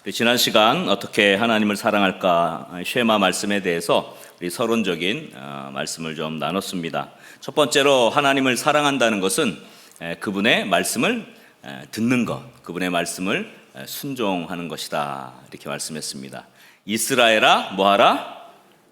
지난 시간 어떻게 하나님을 사랑할까 쉐마 말씀에 대해서 우리 서론적인 말씀을 좀 나눴습니다. 첫 번째로 하나님을 사랑한다는 것은 그분의 말씀을 듣는 것, 그분의 말씀을 순종하는 것이다, 이렇게 말씀했습니다. 이스라엘아 뭐하라?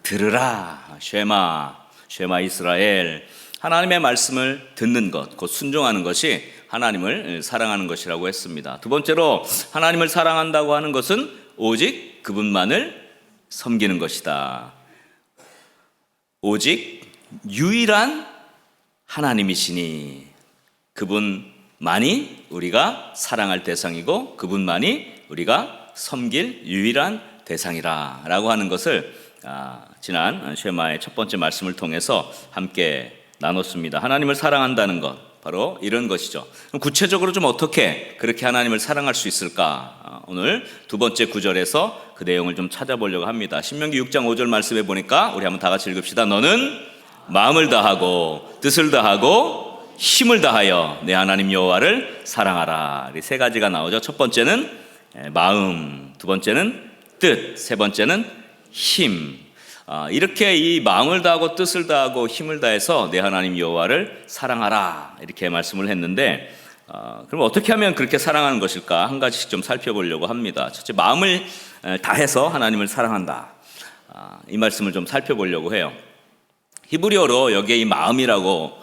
들으라. 쉐마 이스라엘. 하나님의 말씀을 듣는 것, 곧 순종하는 것이 하나님을 사랑하는 것이라고 했습니다. 두 번째로 하나님을 사랑한다고 하는 것은 오직 그분만을 섬기는 것이다. 오직 유일한 하나님이시니 그분만이 우리가 사랑할 대상이고 그분만이 우리가 섬길 유일한 대상이라 라고 하는 것을 지난 쉐마의 첫 번째 말씀을 통해서 함께 나눴습니다. 하나님을 사랑한다는 것, 바로 이런 것이죠. 그럼 구체적으로 좀 어떻게 그렇게 하나님을 사랑할 수 있을까? 오늘 두 번째 구절에서 그 내용을 좀 찾아보려고 합니다. 신명기 6장 5절 말씀에 보니까 우리 한번 다 같이 읽읍시다. 너는 마음을 다하고 뜻을 다하고 힘을 다하여 내 하나님 여호와를 사랑하라. 이 세 가지가 나오죠. 첫 번째는 마음, 두 번째는 뜻, 세 번째는 힘. 이렇게 이 마음을 다하고 뜻을 다하고 힘을 다해서 내 하나님 여호와를 사랑하라, 이렇게 말씀을 했는데 그럼 어떻게 하면 그렇게 사랑하는 것일까? 한 가지씩 좀 살펴보려고 합니다. 첫째, 마음을 다해서 하나님을 사랑한다, 이 말씀을 좀 살펴보려고 해요. 히브리어로 여기에 이 마음이라고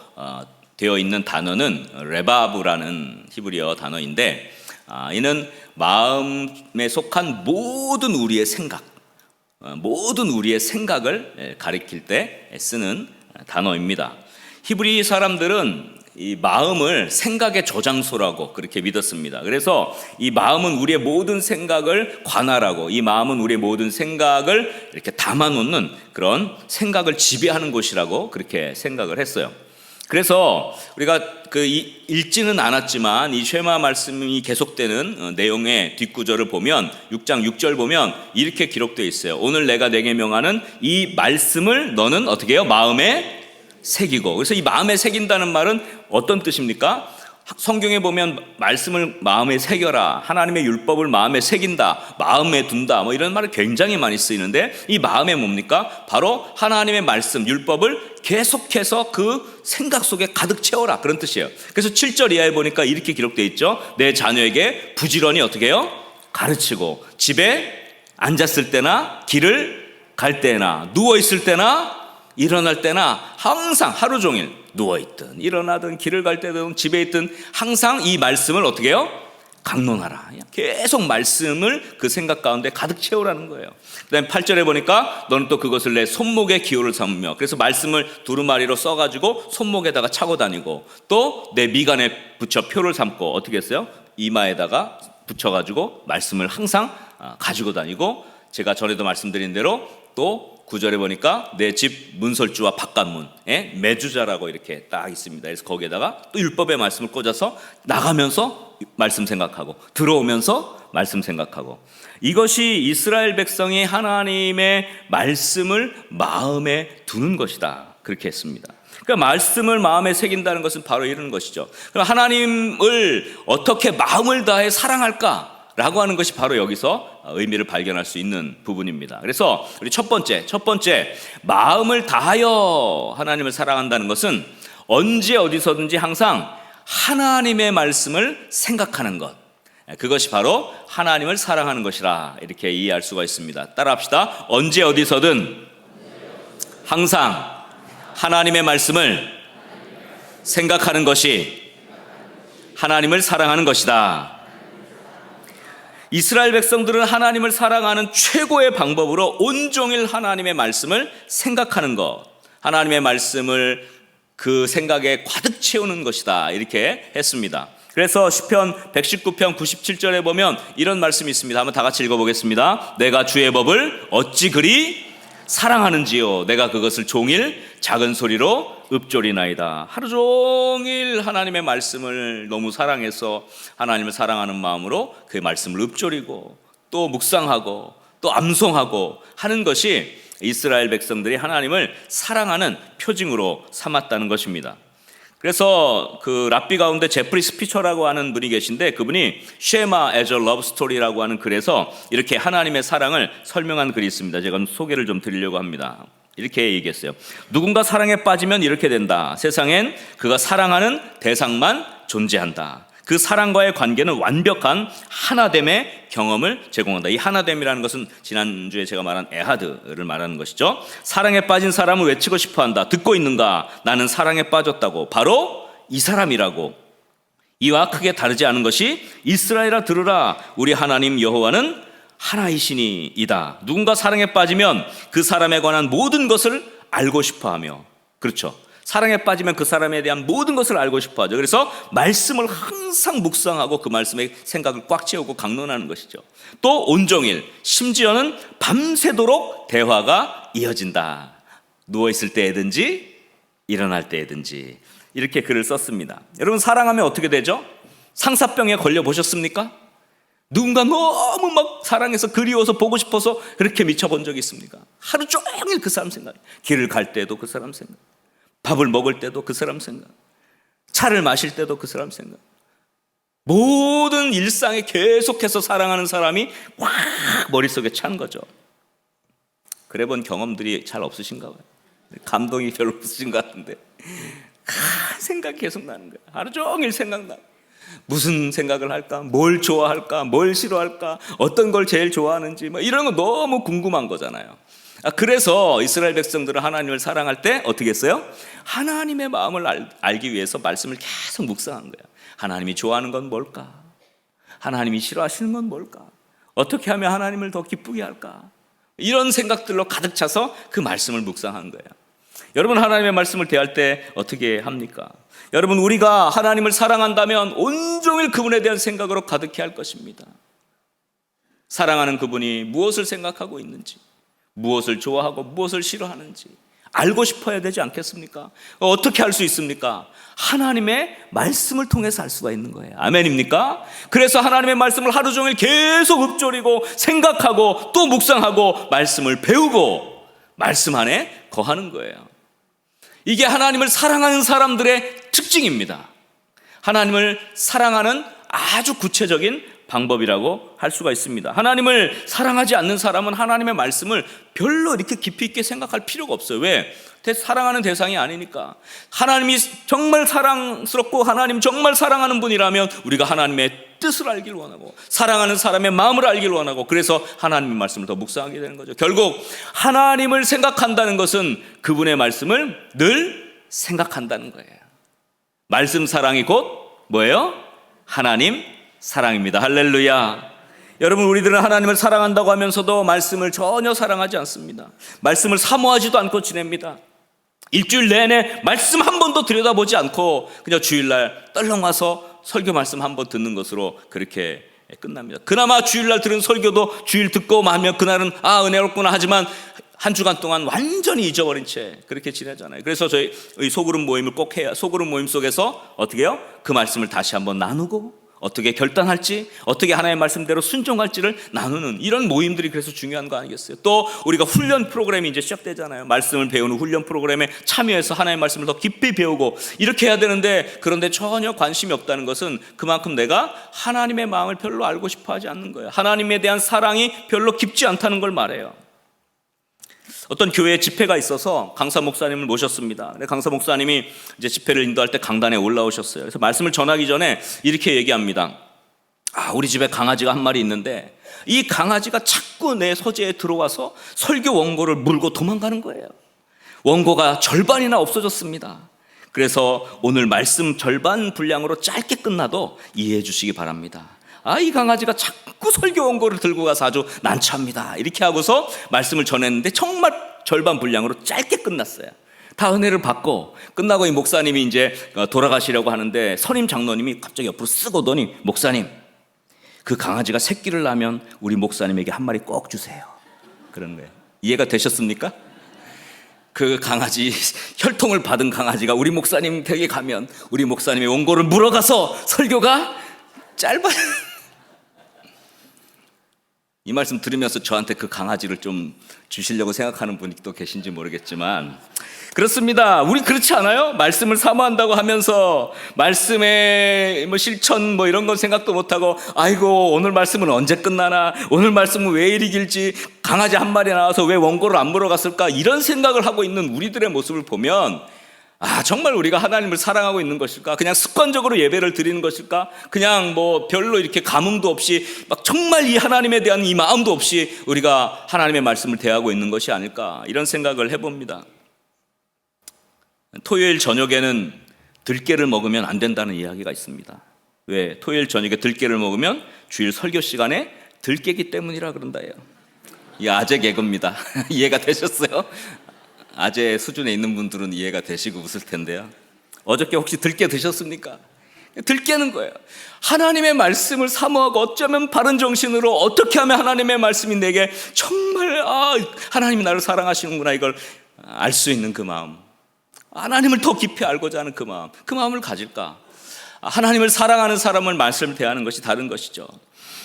되어 있는 단어는 레바브라는 히브리어 단어인데 이는 마음에 속한 모든 우리의 생각, 모든 우리의 생각을 가리킬 때 쓰는 단어입니다. 히브리 사람들은 이 마음을 생각의 저장소라고 그렇게 믿었습니다. 그래서 이 마음은 우리의 모든 생각을 관할하고 이 마음은 우리의 모든 생각을 이렇게 담아놓는 그런 생각을 지배하는 곳이라고 그렇게 생각을 했어요. 그래서 우리가 읽지는 않았지만 이 쉐마 말씀이 계속되는 내용의 뒷구절을 보면 6장 6절 보면 이렇게 기록되어 있어요. 오늘 내가 내게 명하는 이 말씀을 너는 어떻게 해요? 마음에 새기고. 그래서 이 마음에 새긴다는 말은 어떤 뜻입니까? 성경에 보면 말씀을 마음에 새겨라, 하나님의 율법을 마음에 새긴다, 마음에 둔다, 뭐 이런 말이 굉장히 많이 쓰이는데 이 마음에 뭡니까? 바로 하나님의 말씀, 율법을 계속해서 그 생각 속에 가득 채워라, 그런 뜻이에요. 그래서 7절 이하에 보니까 이렇게 기록되어 있죠. 내 자녀에게 부지런히 어떻게 해요? 가르치고 집에 앉았을 때나 길을 갈 때나 누워있을 때나 일어날 때나 항상 하루 종일 누워있든 일어나든 길을 갈 때든 집에 있든 항상 이 말씀을 어떻게 해요? 강론하라. 계속 말씀을 그 생각 가운데 가득 채우라는 거예요. 그 다음에 8절에 보니까 너는 또 그것을 내 손목에 기호를 삼으며, 그래서 말씀을 두루마리로 써가지고 손목에다가 차고 다니고 또 내 미간에 붙여 표를 삼고 어떻게 했어요? 이마에다가 붙여가지고 말씀을 항상 가지고 다니고, 제가 전에도 말씀드린 대로 또 9절에 보니까 내 집 문설주와 바깥문에 매주자라고 이렇게 딱 있습니다. 그래서 거기에다가 또 율법의 말씀을 꽂아서 나가면서 말씀 생각하고 들어오면서 말씀 생각하고, 이것이 이스라엘 백성이 하나님의 말씀을 마음에 두는 것이다, 그렇게 했습니다. 그러니까 말씀을 마음에 새긴다는 것은 바로 이런 것이죠. 그럼 하나님을 어떻게 마음을 다해 사랑할까? 라고 하는 것이 바로 여기서 의미를 발견할 수 있는 부분입니다. 그래서 우리 첫 번째 마음을 다하여 하나님을 사랑한다는 것은 언제 어디서든지 항상 하나님의 말씀을 생각하는 것, 그것이 바로 하나님을 사랑하는 것이라, 이렇게 이해할 수가 있습니다. 따라합시다. 언제 어디서든 항상 하나님의 말씀을 생각하는 것이 하나님을 사랑하는 것이다. 이스라엘 백성들은 하나님을 사랑하는 최고의 방법으로 온종일 하나님의 말씀을 생각하는 것, 하나님의 말씀을 그 생각에 가득 채우는 것이다, 이렇게 했습니다. 그래서 시편 119편 97절에 보면 이런 말씀이 있습니다. 한번 다 같이 읽어보겠습니다. 내가 주의 법을 어찌 그리 사랑하는지요, 내가 그것을 종일 작은 소리로 읊조리나이다. 하루 종일 하나님의 말씀을 너무 사랑해서 하나님을 사랑하는 마음으로 그 말씀을 읊조리고 또 묵상하고 또 암송하고 하는 것이 이스라엘 백성들이 하나님을 사랑하는 표징으로 삼았다는 것입니다. 그래서 그 랍비 가운데 제프리 스피처라고 하는 분이 계신데, 그분이 쉐마 as a love story라고 하는 글에서 이렇게 하나님의 사랑을 설명한 글이 있습니다. 제가 소개를 좀 드리려고 합니다. 이렇게 얘기했어요. 누군가 사랑에 빠지면 이렇게 된다. 세상엔 그가 사랑하는 대상만 존재한다. 그 사랑과의 관계는 완벽한 하나됨의 경험을 제공한다. 이 하나됨이라는 것은 지난주에 제가 말한 에하드를 말하는 것이죠. 사랑에 빠진 사람은 외치고 싶어한다. 듣고 있는가? 나는 사랑에 빠졌다고. 바로 이 사람이라고. 이와 크게 다르지 않은 것이 이스라엘아 들으라. 우리 하나님 여호와는 하나이시니이다. 누군가 사랑에 빠지면 그 사람에 관한 모든 것을 알고 싶어하며, 그렇죠, 사랑에 빠지면 그 사람에 대한 모든 것을 알고 싶어 하죠. 그래서 말씀을 항상 묵상하고 그 말씀에 생각을 꽉 채우고 강론하는 것이죠. 또 온종일, 심지어는 밤새도록 대화가 이어진다. 누워있을 때든지 일어날 때든지. 이렇게 글을 썼습니다. 여러분, 사랑하면 어떻게 되죠? 상사병에 걸려 보셨습니까? 누군가 너무 막 사랑해서 그리워서 보고 싶어서 그렇게 미쳐본 적이 있습니까? 하루 종일 그 사람 생각, 길을 갈 때도 그 사람 생각, 밥을 먹을 때도 그 사람 생각, 차를 마실 때도 그 사람 생각, 모든 일상에 계속해서 사랑하는 사람이 확 머릿속에 찬 거죠. 그래 본 경험들이 잘 없으신가 봐요. 감동이 별로 없으신 것 같은데 생각이 계속 나는 거예요. 하루 종일 생각나. 무슨 생각을 할까? 뭘 좋아할까? 뭘 싫어할까? 어떤 걸 제일 좋아하는지, 뭐 이런 거 너무 궁금한 거잖아요. 그래서 이스라엘 백성들은 하나님을 사랑할 때 어떻게 했어요? 하나님의 마음을 알기 위해서 말씀을 계속 묵상한 거예요. 하나님이 좋아하는 건 뭘까? 하나님이 싫어하시는 건 뭘까? 어떻게 하면 하나님을 더 기쁘게 할까? 이런 생각들로 가득 차서 그 말씀을 묵상한 거예요. 여러분, 하나님의 말씀을 대할 때 어떻게 합니까? 여러분, 우리가 하나님을 사랑한다면 온종일 그분에 대한 생각으로 가득해 할 것입니다. 사랑하는 그분이 무엇을 생각하고 있는지, 무엇을 좋아하고 무엇을 싫어하는지 알고 싶어야 되지 않겠습니까? 어떻게 할 수 있습니까? 하나님의 말씀을 통해서 알 수가 있는 거예요. 아멘입니까? 그래서 하나님의 말씀을 하루 종일 계속 읊조리고 생각하고 또 묵상하고 말씀을 배우고 말씀 안에 거하는 거예요. 이게 하나님을 사랑하는 사람들의 특징입니다. 하나님을 사랑하는 아주 구체적인 방법이라고 할 수가 있습니다. 하나님을 사랑하지 않는 사람은 하나님의 말씀을 별로 이렇게 깊이 있게 생각할 필요가 없어요. 왜? 사랑하는 대상이 아니니까. 하나님이 정말 사랑스럽고 하나님 정말 사랑하는 분이라면 우리가 하나님의 뜻을 알길 원하고 사랑하는 사람의 마음을 알길 원하고, 그래서 하나님의 말씀을 더 묵상하게 되는 거죠. 결국 하나님을 생각한다는 것은 그분의 말씀을 늘 생각한다는 거예요. 말씀 사랑이 곧 뭐예요? 하나님 사랑입니다. 할렐루야. 여러분, 우리들은 하나님을 사랑한다고 하면서도 말씀을 전혀 사랑하지 않습니다. 말씀을 사모하지도 않고 지냅니다. 일주일 내내 말씀 한 번도 들여다보지 않고 그냥 주일날 떨렁 와서 설교 말씀 한 번 듣는 것으로 그렇게 끝납니다. 그나마 주일날 들은 설교도 주일 듣고 마면 그날은 은혜롭구나 하지만 한 주간 동안 완전히 잊어버린 채 그렇게 지내잖아요. 그래서 저희 소그룹 모임을 꼭 해야, 소그룹 모임 속에서 어떻게 해요? 그 말씀을 다시 한번 나누고 어떻게 결단할지, 어떻게 하나님의 말씀대로 순종할지를 나누는 이런 모임들이 그래서 중요한 거 아니겠어요? 또 우리가 훈련 프로그램이 이제 시작되잖아요. 말씀을 배우는 훈련 프로그램에 참여해서 하나님의 말씀을 더 깊이 배우고 이렇게 해야 되는데, 그런데 전혀 관심이 없다는 것은 그만큼 내가 하나님의 마음을 별로 알고 싶어 하지 않는 거예요. 하나님에 대한 사랑이 별로 깊지 않다는 걸 말해요. 어떤 교회에 집회가 있어서 강사 목사님을 모셨습니다. 강사 목사님이 이제 집회를 인도할 때 강단에 올라오셨어요. 그래서 말씀을 전하기 전에 이렇게 얘기합니다. 우리 집에 강아지가 한 마리 있는데 이 강아지가 자꾸 내 서재에 들어와서 설교 원고를 물고 도망가는 거예요. 원고가 절반이나 없어졌습니다. 그래서 오늘 말씀 절반 분량으로 짧게 끝나도 이해해 주시기 바랍니다. 이 강아지가 자꾸 설교 원고를 들고 가서 아주 난처합니다. 이렇게 하고서 말씀을 전했는데 정말 절반 분량으로 짧게 끝났어요. 다 은혜를 받고 끝나고 이 목사님이 이제 돌아가시려고 하는데 선임 장로님이 갑자기 옆으로 쓱 오더니, 목사님, 그 강아지가 새끼를 낳으면 우리 목사님에게 한 마리 꼭 주세요. 그런 거예요. 이해가 되셨습니까? 그 강아지, 혈통을 받은 강아지가 우리 목사님 댁에 가면 우리 목사님의 원고를 물어가서 설교가 짧아요. 이 말씀 들으면서 저한테 그 강아지를 좀 주시려고 생각하는 분이 또 계신지 모르겠지만 그렇습니다. 우리 그렇지 않아요? 말씀을 사모한다고 하면서 말씀의 실천 이런 건 생각도 못하고 아이고 오늘 말씀은 언제 끝나나, 오늘 말씀은 왜 이리 길지, 강아지 한 마리 나와서 왜 원고를 안 물어갔을까, 이런 생각을 하고 있는 우리들의 모습을 보면 정말 우리가 하나님을 사랑하고 있는 것일까? 그냥 습관적으로 예배를 드리는 것일까? 그냥 별로 이렇게 감흥도 없이 정말 이 하나님에 대한 이 마음도 없이 우리가 하나님의 말씀을 대하고 있는 것이 아닐까? 이런 생각을 해봅니다. 토요일 저녁에는 들깨를 먹으면 안 된다는 이야기가 있습니다. 왜? 토요일 저녁에 들깨를 먹으면 주일 설교 시간에 들깨기 때문이라 그런다예요. 이 아재 개그입니다. 이해가 되셨어요? 아재 수준에 있는 분들은 이해가 되시고 웃을 텐데요. 어저께 혹시 들깨 드셨습니까? 들깨는 거예요. 하나님의 말씀을 사모하고 어쩌면 바른 정신으로 어떻게 하면 하나님의 말씀이 내게 정말 하나님이 나를 사랑하시는구나 이걸 알 수 있는 그 마음, 하나님을 더 깊이 알고자 하는 그 마음을 가질까? 하나님을 사랑하는 사람을 말씀을 대하는 것이 다른 것이죠.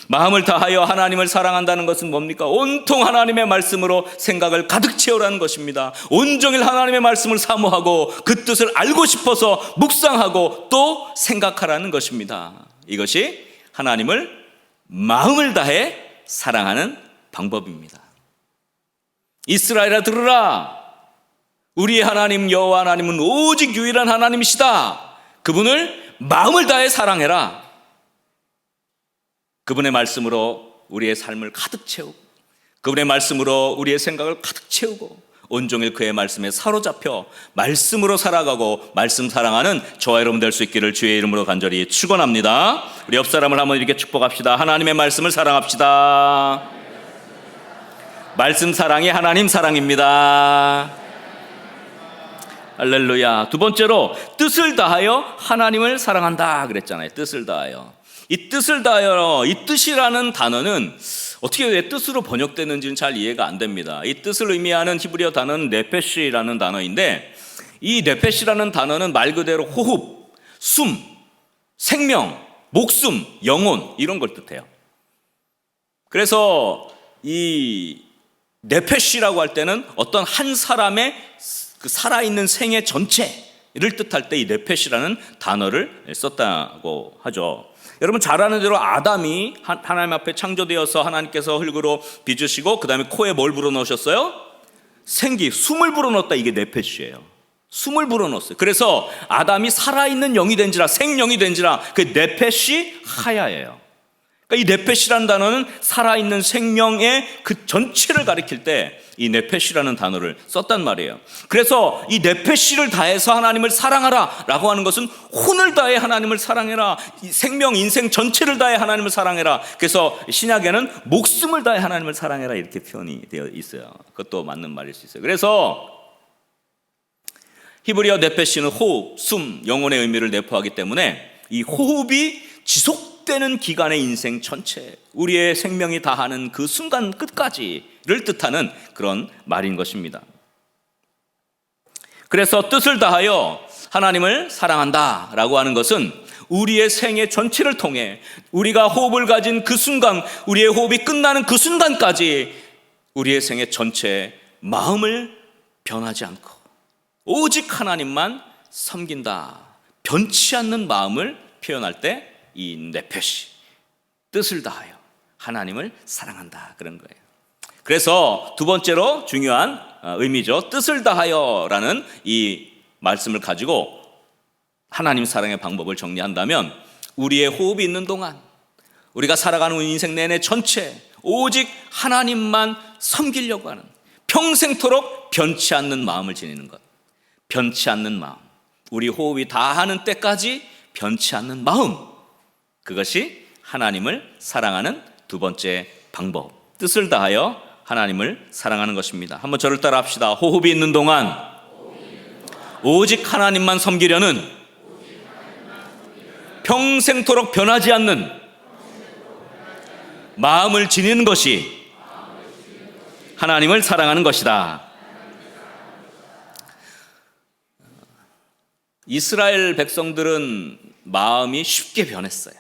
마음을 다하여 하나님을 사랑한다는 것은 뭡니까? 온통 하나님의 말씀으로 생각을 가득 채우라는 것입니다. 온종일 하나님의 말씀을 사모하고 그 뜻을 알고 싶어서 묵상하고 또 생각하라는 것입니다. 이것이 하나님을 마음을 다해 사랑하는 방법입니다. 이스라엘아 들으라, 우리의 하나님 여호와 하나님은 오직 유일한 하나님이시다. 그분을 마음을 다해 사랑해라. 그분의 말씀으로 우리의 삶을 가득 채우고 그분의 말씀으로 우리의 생각을 가득 채우고 온종일 그의 말씀에 사로잡혀 말씀으로 살아가고 말씀 사랑하는 저와 여러분 될 수 있기를 주의 이름으로 간절히 축원합니다. 우리 옆 사람을 한번 이렇게 축복합시다. 하나님의 말씀을 사랑합시다. 말씀 사랑이 하나님 사랑입니다. 할렐루야. 두 번째로 뜻을 다하여 하나님을 사랑한다 그랬잖아요. 뜻을 다하여. 이 뜻을 다하여, 이 뜻이라는 단어는 어떻게 왜 뜻으로 번역되는지는 잘 이해가 안 됩니다. 이 뜻을 의미하는 히브리어 단어는 네페시라는 단어인데, 이 네페시라는 단어는 말 그대로 호흡, 숨, 생명, 목숨, 영혼 이런 걸 뜻해요. 그래서 이 네페시라고 할 때는 어떤 한 사람의 그 살아있는 생애 전체를 뜻할 때 이 네페시라는 단어를 썼다고 하죠. 여러분 잘 아는 대로 아담이 하나님 앞에 창조되어서 하나님께서 흙으로 빚으시고 그 다음에 코에 뭘 불어넣으셨어요? 생기, 숨을 불어넣었다. 이게 네페시예요. 숨을 불어넣었어요. 그래서 아담이 살아있는 영이 된지라, 생명이 된지라, 그 네페시 하야예요. 그러니까 이 네페시라는 단어는 살아있는 생명의 그 전체를 가리킬 때 이 네페시라는 단어를 썼단 말이에요. 그래서 이 네페시를 다해서 하나님을 사랑하라 라고 하는 것은 혼을 다해 하나님을 사랑해라, 이 생명, 인생 전체를 다해 하나님을 사랑해라. 그래서 신약에는 목숨을 다해 하나님을 사랑해라 이렇게 표현이 되어 있어요. 그것도 맞는 말일 수 있어요. 그래서 히브리어 네페시는 호흡, 숨, 영혼의 의미를 내포하기 때문에 이 호흡이 지속되는 기간의 인생 전체, 우리의 생명이 다하는 그 순간 끝까지를 뜻하는 그런 말인 것입니다. 그래서 뜻을 다하여 하나님을 사랑한다 라고 하는 것은 우리의 생애 전체를 통해 우리가 호흡을 가진 그 순간, 우리의 호흡이 끝나는 그 순간까지 우리의 생애 전체에 마음을 변하지 않고 오직 하나님만 섬긴다, 변치 않는 마음을 표현할 때 이 네페시, 뜻을 다하여 하나님을 사랑한다 그런 거예요. 그래서 두 번째로 중요한 의미죠. 뜻을 다하여라는 이 말씀을 가지고 하나님 사랑의 방법을 정리한다면 우리의 호흡이 있는 동안, 우리가 살아가는 인생 내내 전체 오직 하나님만 섬기려고 하는, 평생토록 변치 않는 마음을 지니는 것. 변치 않는 마음, 우리 호흡이 다하는 때까지 변치 않는 마음, 그것이 하나님을 사랑하는 두 번째 방법, 뜻을 다하여 하나님을 사랑하는 것입니다. 한번 저를 따라 합시다. 호흡이 있는 동안 오직 하나님만 섬기려는, 평생토록 변하지 않는 마음을 지니는 것이 하나님을 사랑하는 것이다. 이스라엘 백성들은 마음이 쉽게 변했어요.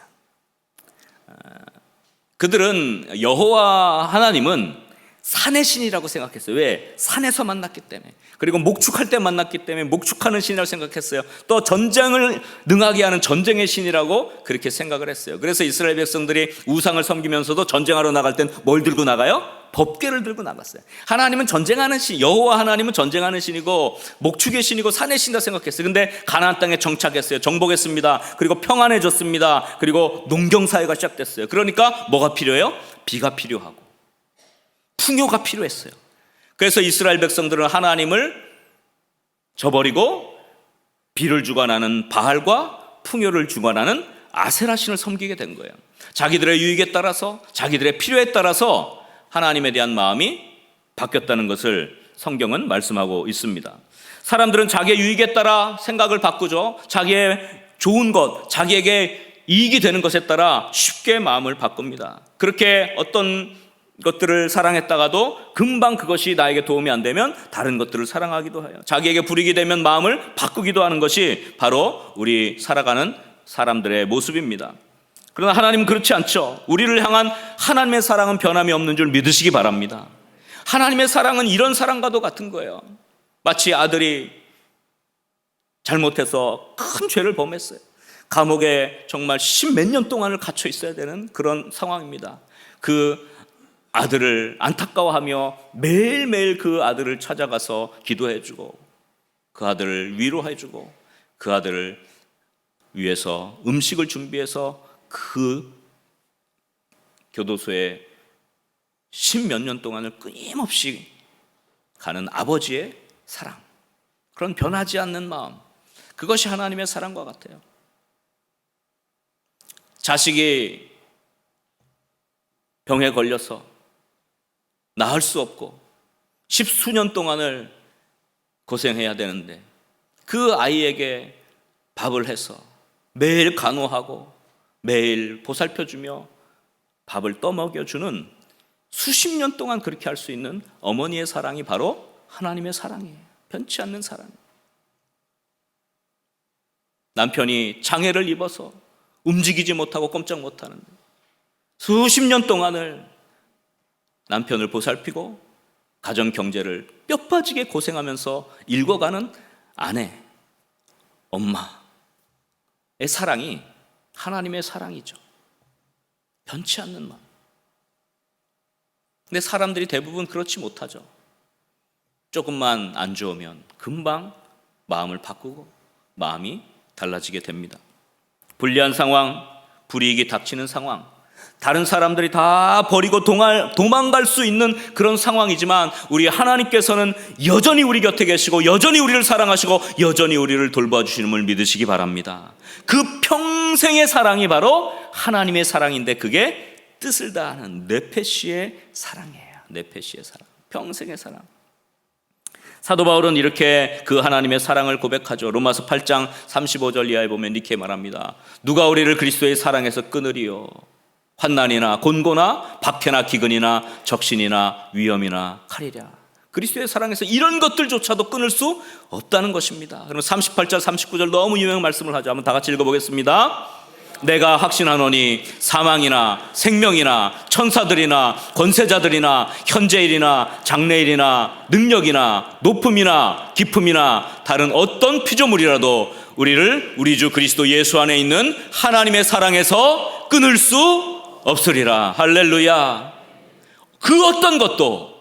그들은 여호와 하나님은 산의 신이라고 생각했어요. 왜? 산에서 만났기 때문에. 그리고 목축할 때 만났기 때문에 목축하는 신이라고 생각했어요. 또 전쟁을 능하게 하는 전쟁의 신이라고 그렇게 생각을 했어요. 그래서 이스라엘 백성들이 우상을 섬기면서도 전쟁하러 나갈 땐 뭘 들고 나가요? 법궤를 들고 나갔어요. 하나님은 전쟁하는 신, 여호와 하나님은 전쟁하는 신이고 목축의 신이고 산의 신이라고 생각했어요. 근데 가나안 땅에 정착했어요. 정복했습니다. 그리고 평안해졌습니다. 그리고 농경사회가 시작됐어요. 그러니까 뭐가 필요해요? 비가 필요하고 풍요가 필요했어요. 그래서 이스라엘 백성들은 하나님을 저버리고 비를 주관하는 바알과 풍요를 주관하는 아세라 신을 섬기게 된 거예요. 자기들의 유익에 따라서, 자기들의 필요에 따라서 하나님에 대한 마음이 바뀌었다는 것을 성경은 말씀하고 있습니다. 사람들은 자기의 유익에 따라 생각을 바꾸죠. 자기의 좋은 것, 자기에게 이익이 되는 것에 따라 쉽게 마음을 바꿉니다. 그렇게 어떤 것들을 사랑했다가도 금방 그것이 나에게 도움이 안 되면 다른 것들을 사랑하기도 해요. 자기에게 불이익이 되면 마음을 바꾸기도 하는 것이 바로 우리 살아가는 사람들의 모습입니다. 그러나 하나님은 그렇지 않죠. 우리를 향한 하나님의 사랑은 변함이 없는 줄 믿으시기 바랍니다. 하나님의 사랑은 이런 사랑과도 같은 거예요. 마치 아들이 잘못해서 큰 죄를 범했어요. 감옥에 정말 10몇 년 동안을 갇혀 있어야 되는 그런 상황입니다. 그 아들을 안타까워하며 매일매일 그 아들을 찾아가서 기도해주고 그 아들을 위로해주고 그 아들을 위해서 음식을 준비해서 그 교도소에 10몇 년 동안을 끊임없이 가는 아버지의 사랑, 그런 변하지 않는 마음, 그것이 하나님의 사랑과 같아요. 자식이 병에 걸려서 나을 수 없고 10수년 동안을 고생해야 되는데 그 아이에게 밥을 해서 매일 간호하고 매일 보살펴주며 밥을 떠먹여주는 수십 년 동안 그렇게 할 수 있는 어머니의 사랑이 바로 하나님의 사랑이에요. 변치 않는 사랑. 남편이 장애를 입어서 움직이지 못하고 꼼짝 못하는데 수십 년 동안을 남편을 보살피고 가정 경제를 뼈 빠지게 고생하면서 읽어가는 아내, 엄마의 사랑이 하나님의 사랑이죠. 변치 않는 마음. 근데 사람들이 대부분 그렇지 못하죠. 조금만 안 좋으면 금방 마음을 바꾸고 마음이 달라지게 됩니다. 불리한 상황, 불이익이 닥치는 상황, 다른 사람들이 다 버리고 도망갈 수 있는 그런 상황이지만 우리 하나님께서는 여전히 우리 곁에 계시고 여전히 우리를 사랑하시고 여전히 우리를 돌봐주시는 믿으시기 바랍니다. 그 평생의 사랑이 바로 하나님의 사랑인데 그게 뜻을 다하는 네페시의 사랑이에요. 네페시의 사랑, 평생의 사랑. 사도 바울은 이렇게 그 하나님의 사랑을 고백하죠. 로마서 8장 35절 이하에 보면 이렇게 말합니다. 누가 우리를 그리스도의 사랑에서 끊으리요? 환난이나 곤고나 박해나 기근이나 적신이나 위험이나 칼이랴. 그리스도의 사랑에서 이런 것들조차도 끊을 수 없다는 것입니다. 그럼 38절 39절 너무 유명한 말씀을 하죠. 한번 다 같이 읽어보겠습니다. 내가 확신하노니 사망이나 생명이나 천사들이나 권세자들이나 현재일이나 장래일이나 능력이나 높음이나 깊음이나 다른 어떤 피조물이라도 우리를 우리 주 그리스도 예수 안에 있는 하나님의 사랑에서 끊을 수 없으리라. 할렐루야. 그 어떤 것도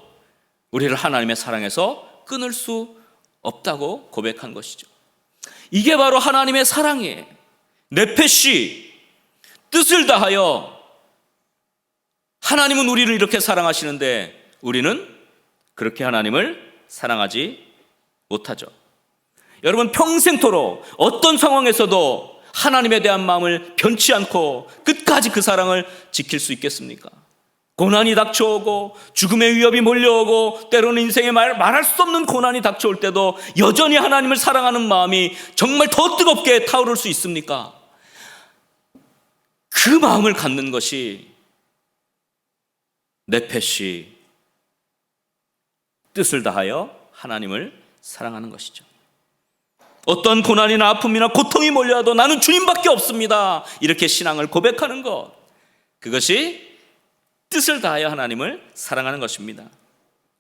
우리를 하나님의 사랑에서 끊을 수 없다고 고백한 것이죠. 이게 바로 하나님의 사랑이에요. 네페시, 뜻을 다하여. 하나님은 우리를 이렇게 사랑하시는데 우리는 그렇게 하나님을 사랑하지 못하죠. 여러분, 평생토록 어떤 상황에서도 하나님에 대한 마음을 변치 않고 끝까지 그 사랑을 지킬 수 있겠습니까? 고난이 닥쳐오고 죽음의 위협이 몰려오고 때로는 인생에 말할 수 없는 고난이 닥쳐올 때도 여전히 하나님을 사랑하는 마음이 정말 더 뜨겁게 타오를 수 있습니까? 그 마음을 갖는 것이 네페시, 뜻을 다하여 하나님을 사랑하는 것이죠. 어떤 고난이나 아픔이나 고통이 몰려와도 나는 주님밖에 없습니다. 이렇게 신앙을 고백하는 것, 그것이 뜻을 다하여 하나님을 사랑하는 것입니다.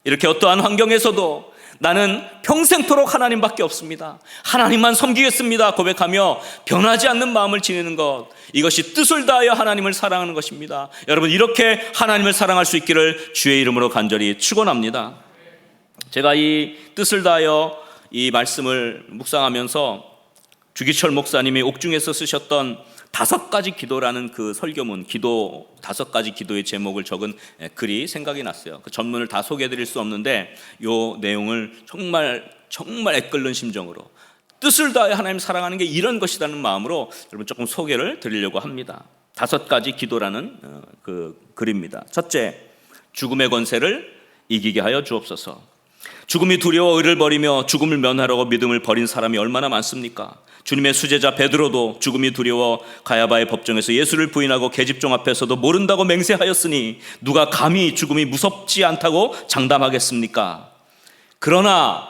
이렇게 어떠한 환경에서도 나는 평생토록 하나님밖에 없습니다, 하나님만 섬기겠습니다 고백하며 변하지 않는 마음을 지니는 것, 이것이 뜻을 다하여 하나님을 사랑하는 것입니다. 여러분, 이렇게 하나님을 사랑할 수 있기를 주의 이름으로 간절히 축원합니다. 제가 이 뜻을 다하여 이 말씀을 묵상하면서 주기철 목사님이 옥중에서 쓰셨던 5가지 기도라는 그 설교문, 기도 5가지 기도의 제목을 적은 글이 생각이 났어요. 그 전문을 다 소개해드릴 수 없는데 이 내용을 정말 애끓는 심정으로 뜻을 다해 하나님 사랑하는 게 이런 것이라는 마음으로 여러분 조금 소개를 드리려고 합니다. 5가지 기도라는 그 글입니다. 첫째, 죽음의 권세를 이기게 하여 주옵소서. 죽음이 두려워 의를 버리며 죽음을 면하려고 믿음을 버린 사람이 얼마나 많습니까? 주님의 수제자 베드로도 죽음이 두려워 가야바의 법정에서 예수를 부인하고 계집종 앞에서도 모른다고 맹세하였으니 누가 감히 죽음이 무섭지 않다고 장담하겠습니까? 그러나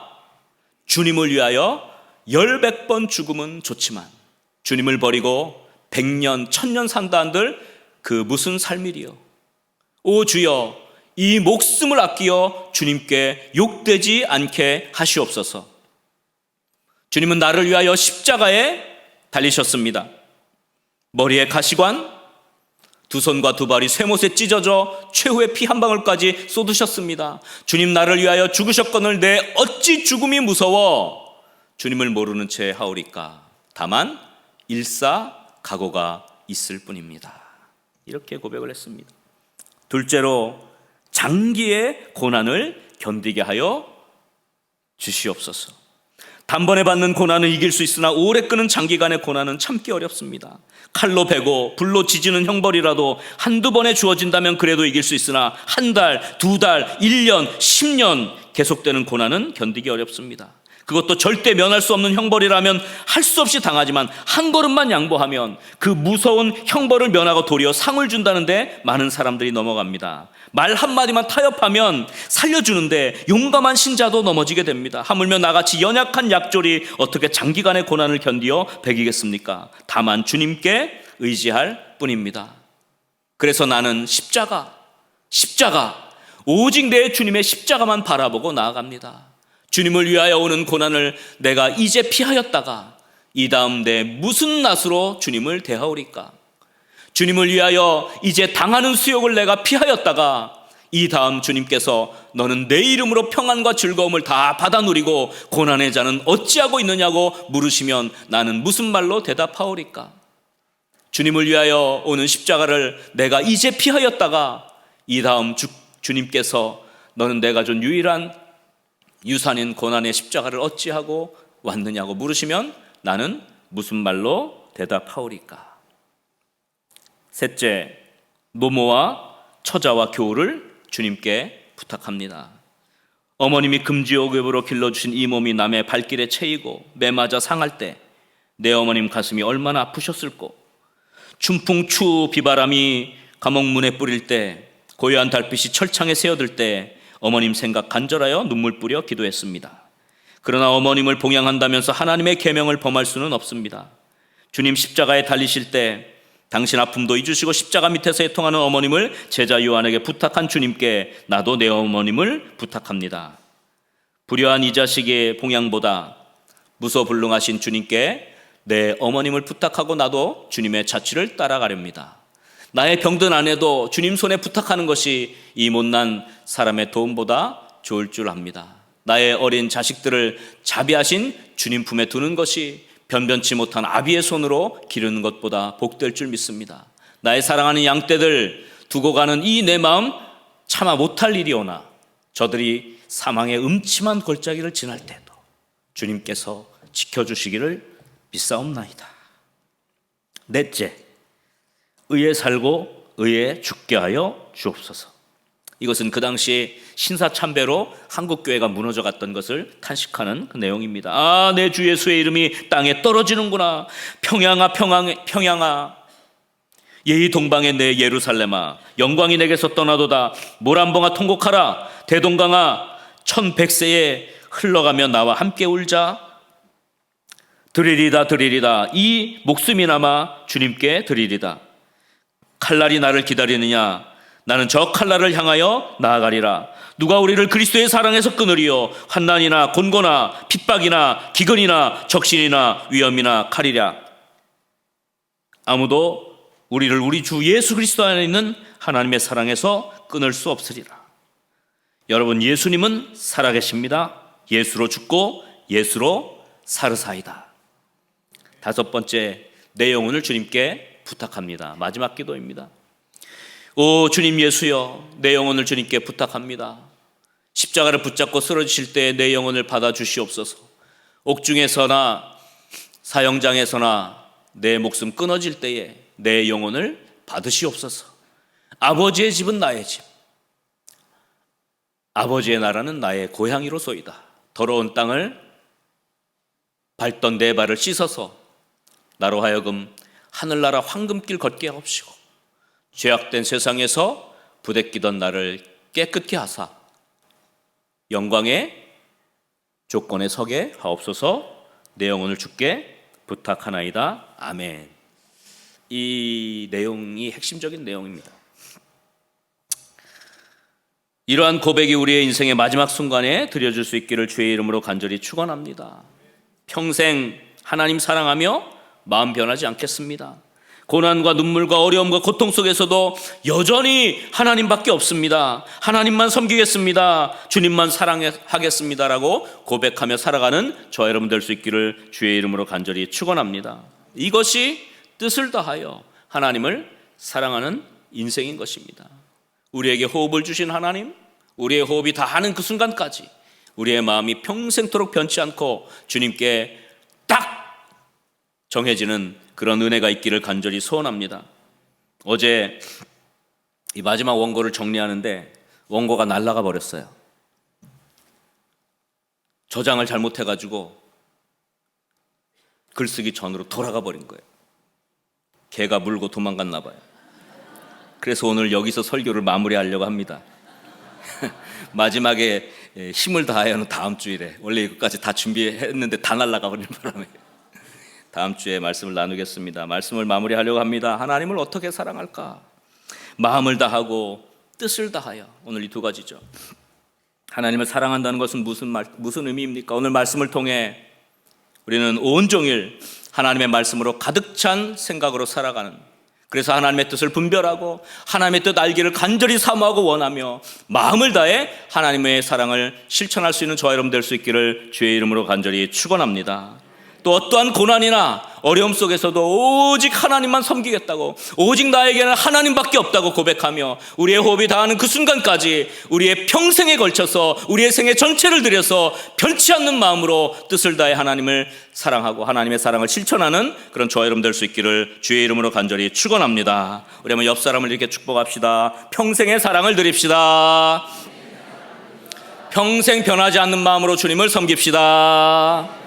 주님을 위하여 10번 죽음은 좋지만 주님을 버리고 100년 1000년 산다 한들 그 무슨 삶이리요? 오 주여, 이 목숨을 아끼어 주님께 욕되지 않게 하시옵소서. 주님은 나를 위하여 십자가에 달리셨습니다. 머리에 가시관, 2손과 2발이 쇠못에 찢어져 최후의 피 한 방울까지 쏟으셨습니다. 주님 나를 위하여 죽으셨거늘 내 어찌 죽음이 무서워 주님을 모르는 채 하오리까. 다만 일사각오가 있을 뿐입니다. 이렇게 고백을 했습니다. 둘째로, 장기의 고난을 견디게 하여 주시옵소서. 단번에 받는 고난은 이길 수 있으나 오래 끄는 장기간의 고난은 참기 어렵습니다. 칼로 베고 불로 지지는 형벌이라도 한두 번에 주어진다면 그래도 이길 수 있으나 1달, 2달, 1년, 10년 계속되는 고난은 견디기 어렵습니다. 그것도 절대 면할 수 없는 형벌이라면 할 수 없이 당하지만 한 걸음만 양보하면 그 무서운 형벌을 면하고 도리어 상을 준다는데 많은 사람들이 넘어갑니다. 말 한마디만 타협하면 살려주는데 용감한 신자도 넘어지게 됩니다. 하물며 나같이 연약한 약졸이 어떻게 장기간의 고난을 견디어 배기겠습니까? 다만 주님께 의지할 뿐입니다. 그래서 나는 십자가, 오직 내 주님의 십자가만 바라보고 나아갑니다. 주님을 위하여 오는 고난을 내가 이제 피하였다가 이 다음 내 무슨 낯으로 주님을 대하오리까? 주님을 위하여 이제 당하는 수욕을 내가 피하였다가 이 다음 주님께서 너는 내 이름으로 평안과 즐거움을 다 받아 누리고 고난의 자는 어찌하고 있느냐고 물으시면 나는 무슨 말로 대답하오리까? 주님을 위하여 오는 십자가를 내가 이제 피하였다가 이 다음 주님께서 너는 내가 준 유일한 유산인 고난의 십자가를 어찌하고 왔느냐고 물으시면 나는 무슨 말로 대답하오리까? 셋째, 노모와 처자와 교우를 주님께 부탁합니다. 어머님이 금지옥읍으로 길러주신 이 몸이 남의 발길에 채이고 매맞아 상할 때 내 어머님 가슴이 얼마나 아프셨을꼬. 춘풍 추 비바람이 감옥문에 뿌릴 때, 고요한 달빛이 철창에 새어들 때 어머님 생각 간절하여 눈물 뿌려 기도했습니다. 그러나 어머님을 봉양한다면서 하나님의 계명을 범할 수는 없습니다. 주님 십자가에 달리실 때 당신 아픔도 잊으시고 십자가 밑에서 애통하는 어머님을 제자 요한에게 부탁한 주님께 나도 내 어머님을 부탁합니다. 불효한 이 자식의 봉양보다 무소불능하신 주님께 내 어머님을 부탁하고 나도 주님의 자취를 따라가렵니다. 나의 병든 아내도 주님 손에 부탁하는 것이 이 못난 사람의 도움보다 좋을 줄 압니다. 나의 어린 자식들을 자비하신 주님 품에 두는 것이 변변치 못한 아비의 손으로 기르는 것보다 복될 줄 믿습니다. 나의 사랑하는 양떼들 두고 가는 이 내 마음 참아 못할 일이 오나 저들이 사망의 음침한 골짜기를 지날 때도 주님께서 지켜주시기를 믿사옵나이다. 넷째, 의에 살고 의에 죽게 하여 주옵소서. 이것은 그 당시 신사참배로 한국교회가 무너져갔던 것을 탄식하는 그 내용입니다. 아, 내 주 예수의 이름이 땅에 떨어지는구나. 평양아, 평양아, 예의 동방의 내 예루살렘아, 영광이 내게서 떠나도다. 모란봉아 통곡하라. 대동강아, 1100세에 흘러가며 나와 함께 울자. 드리리다 이 목숨이나마 주님께 드리리다. 칼날이 나를 기다리느냐, 나는 저 칼날을 향하여 나아가리라. 누가 우리를 그리스도의 사랑에서 끊으리요? 환난이나 곤고나 핍박이나 기근이나 적신이나 위험이나 칼이랴. 아무도 우리를 우리 주 예수 그리스도 안에 있는 하나님의 사랑에서 끊을 수 없으리라. 여러분, 예수님은 살아계십니다. 예수로 죽고 예수로 사르사이다. 다섯 번째, 내 영혼을 주님께 부탁합니다. 마지막 기도입니다. 오 주님 예수여, 내 영혼을 주님께 부탁합니다. 십자가를 붙잡고 쓰러지실 때 내 영혼을 받아 주시옵소서. 옥중에서나 사형장에서나 내 목숨 끊어질 때에 내 영혼을 받으시옵소서. 아버지의 집은 나의 집, 아버지의 나라는 나의 고향이로소이다. 더러운 땅을 밟던 내 발을 씻어서 나로 하여금 하늘나라 황금길 걷게 하옵시고, 죄악된 세상에서 부대끼던 나를 깨끗게 하사 영광의 조건에 서게 하옵소서. 내 영혼을 주께 부탁하나이다. 아멘. 이 내용이 핵심적인 내용입니다. 이러한 고백이 우리의 인생의 마지막 순간에 드려줄 수 있기를 주의 이름으로 간절히 축원합니다. 평생 하나님 사랑하며 마음 변하지 않겠습니다. 고난과 눈물과 어려움과 고통 속에서도 여전히 하나님밖에 없습니다. 하나님만 섬기겠습니다. 주님만 사랑하겠습니다라고 고백하며 살아가는 저와 여러분 될 수 있기를 주의 이름으로 간절히 축원합니다. 이것이 뜻을 다하여 하나님을 사랑하는 인생인 것입니다. 우리에게 호흡을 주신 하나님, 우리의 호흡이 다하는 그 순간까지 우리의 마음이 평생토록 변치 않고 주님께 딱 정해지는 그런 은혜가 있기를 간절히 소원합니다. 어제 이 마지막 원고를 정리하는데 원고가 날아가 버렸어요. 저장을 잘못해가지고 글쓰기 전으로 돌아가 버린 거예요. 개가 물고 도망갔나 봐요. 그래서 오늘 여기서 설교를 마무리하려고 합니다. 마지막에 힘을 다하여는 다음 주일에, 원래 이것까지 다 준비했는데 다 날아가 버린 바람에 다음 주에 말씀을 나누겠습니다. 말씀을 마무리하려고 합니다. 하나님을 어떻게 사랑할까? 마음을 다하고 뜻을 다하여. 오늘 이 두 가지죠. 하나님을 사랑한다는 것은 무슨 의미입니까? 오늘 말씀을 통해 우리는 온종일 하나님의 말씀으로 가득 찬 생각으로 살아가는, 그래서 하나님의 뜻을 분별하고 하나님의 뜻 알기를 간절히 사모하고 원하며 마음을 다해 하나님의 사랑을 실천할 수 있는 저와 여러분 될 수 있기를 주의 이름으로 간절히 축원합니다. 또 어떠한 고난이나 어려움 속에서도 오직 하나님만 섬기겠다고, 오직 나에게는 하나님밖에 없다고 고백하며 우리의 호흡이 닿는 그 순간까지 우리의 평생에 걸쳐서 우리의 생애 전체를 들여서 변치 않는 마음으로 뜻을 다해 하나님을 사랑하고 하나님의 사랑을 실천하는 그런 저와 여러분 될 수 있기를 주의 이름으로 간절히 축원합니다. 우리 한번 옆 사람을 이렇게 축복합시다. 평생의 사랑을 드립시다. 평생 변하지 않는 마음으로 주님을 섬깁시다.